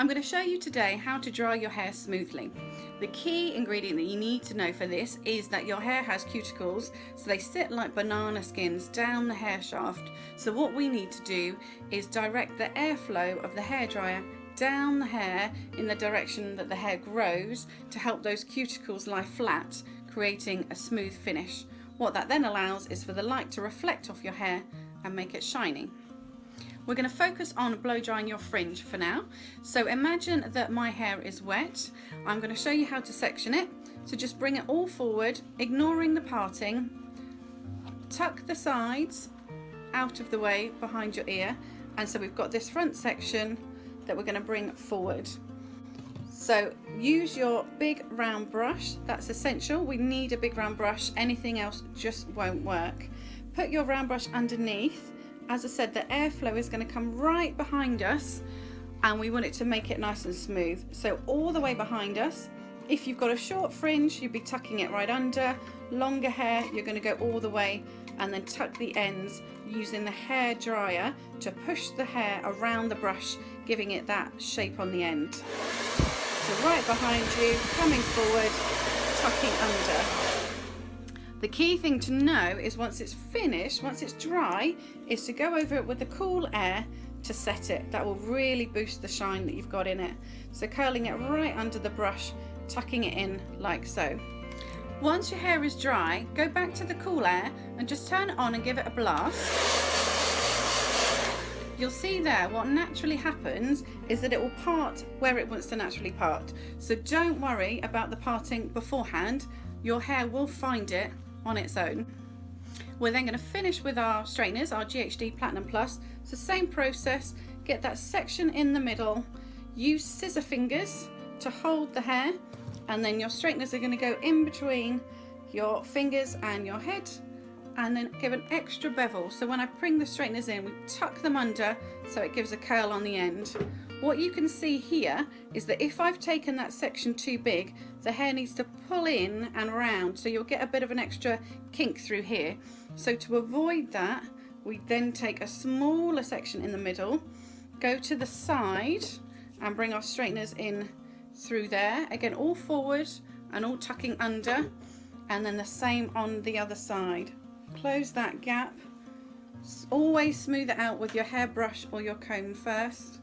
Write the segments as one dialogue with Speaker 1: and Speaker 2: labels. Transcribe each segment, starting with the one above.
Speaker 1: I'm going to show you today how to dry your hair smoothly. The key ingredient that you need to know for this is that your hair has cuticles, so they sit like banana skins down the hair shaft. So what we need to do is direct the airflow of the hairdryer down the hair in the direction that the hair grows to help those cuticles lie flat, creating a smooth finish. What that then allows is for the light to reflect off your hair and make it shiny. We're going to focus on blow drying your fringe for now. So imagine that my hair is wet. I'm going to show you how to section it. So just bring it all forward, ignoring the parting. Tuck the sides out of the way behind your ear. And so we've got this front section that we're going to bring forward. So use your big round brush. That's essential. We need a big round brush. Anything else just won't work. Put your round brush underneath. As I said, the airflow is going to come right behind us and we want it to make it nice and smooth. So all the way behind us. If you've got a short fringe, you'd be tucking it right under. Longer hair, you're going to go all the way and then tuck the ends using the hair dryer to push the hair around the brush, giving it that shape on the end. So right behind you, coming forward, tucking under. The key thing to know is once it's finished, once it's dry, is to go over it with the cool air to set it. That will really boost the shine that you've got in it. So curling it right under the brush, tucking it in like so. Once your hair is dry, go back to the cool air and just turn it on and give it a blast. You'll see there what naturally happens is that it will part where it wants to naturally part. So don't worry about the parting beforehand. Your hair will find it on its own. We're then going to finish with our straighteners, our GHD Platinum Plus. It's the same process. Get that section in the middle, use scissor fingers to hold the hair, and then your straighteners are going to go in between your fingers and your head, and then give an extra bevel. So when I bring the straighteners in, we tuck them under so it gives a curl on the end. What you can see here is that if I've taken that section too big, the hair needs to pull in and round, so you'll get a bit of an extra kink through here. So to avoid that, we then take a smaller section in the middle, go to the side and bring our straighteners in through there. Again, all forward and all tucking under, and then the same on the other side. Close that gap. Always smooth it out with your hairbrush or your comb first.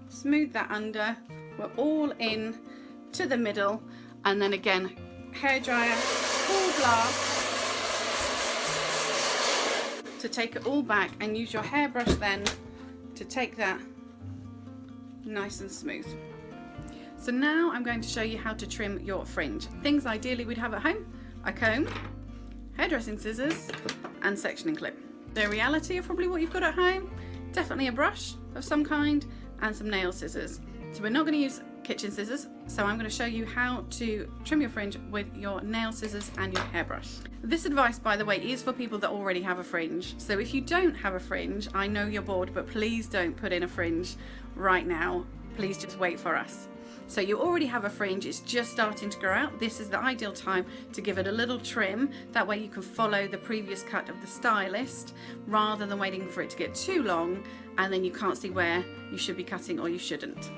Speaker 1: Smooth that under. We're all in to the middle, and then again, hairdryer, full blast to take it all back, and use your hairbrush then to take that nice and smooth. So now I'm going to show you how to trim your fringe. Things ideally we'd have at home: a comb, hairdressing scissors, and sectioning clip. The reality of probably what you've got at home, definitely a brush of some kind and some nail scissors. So we're not going to use kitchen scissors, so I'm going to show you how to trim your fringe with your nail scissors and your hairbrush. This advice, by the way, is for people that already have a fringe. So if you don't have a fringe, I know you're bored, but please don't put in a fringe right now. Please just wait for us. So you already have a fringe, it's just starting to grow out. This is the ideal time to give it a little trim. That way you can follow the previous cut of the stylist rather than waiting for it to get too long and then you can't see where you should be cutting or you shouldn't.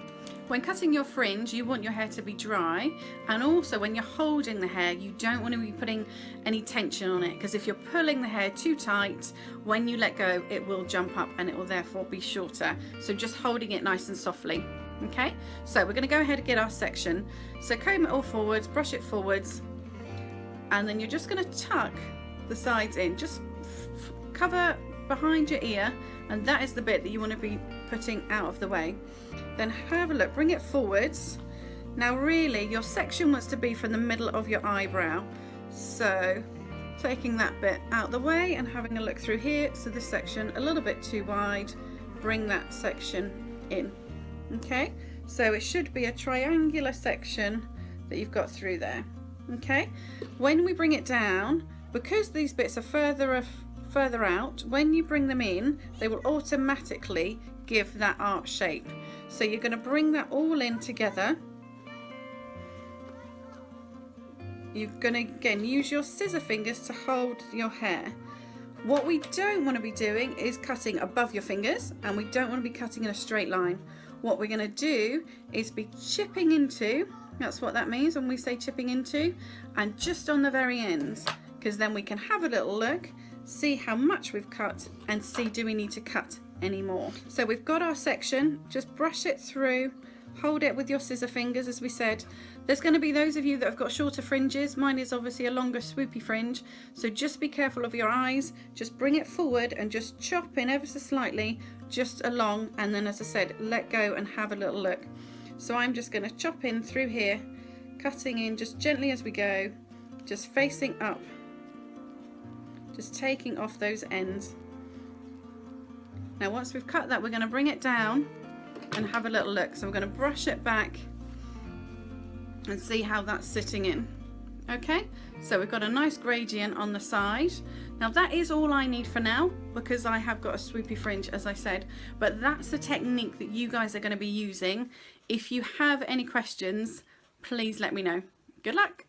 Speaker 1: When cutting your fringe, you want your hair to be dry, and also when you're holding the hair, you don't want to be putting any tension on it, because if you're pulling the hair too tight, when you let go, it will jump up and it will therefore be shorter. So just holding it nice and softly. Okay, so we're going to go ahead and get our section. So comb it all forwards, brush it forwards, and then you're just going to tuck the sides in. Just cover behind your ear, and that is the bit that you want to be putting out of the way. Then have a look, bring it forwards. Now really your section wants to be from the middle of your eyebrow. So taking that bit out of the way and having a look through here. So this section a little bit too wide, bring that section in. Okay, so it should be a triangular section that you've got through there. Okay, when we bring it down, because these bits are further out, when you bring them in, they will automatically give that arch shape. So you're going to bring that all in together. You're going to again use your scissor fingers to hold your hair. What we don't want to be doing is cutting above your fingers, and we don't want to be cutting in a straight line. what we're going to do is be chipping into, that's what that means when we say chipping into, and just on the very ends, because then we can have a little look, see how much we've cut, and see do we need to cut any more. So we've got our section, just brush it through, hold it with your scissor fingers as we said. There's going to be those of you that have got shorter fringes. Mine is obviously a longer swoopy fringe, so just be careful of your eyes. Just bring it forward and just chop in ever so slightly just along, and then as I said, let go and have a little look. So I'm just going to chop in through here, cutting in just gently as we go, just facing up, just taking off those ends. Now once we've cut that, we're going to bring it down and have a little look. So we're going to brush it back and see how that's sitting in. Okay, so we've got a nice gradient on the side. Now that is all I need for now, because I have got a swoopy fringe, as I said, but that's the technique that you guys are going to be using. If you have any questions, please let me know. Good luck.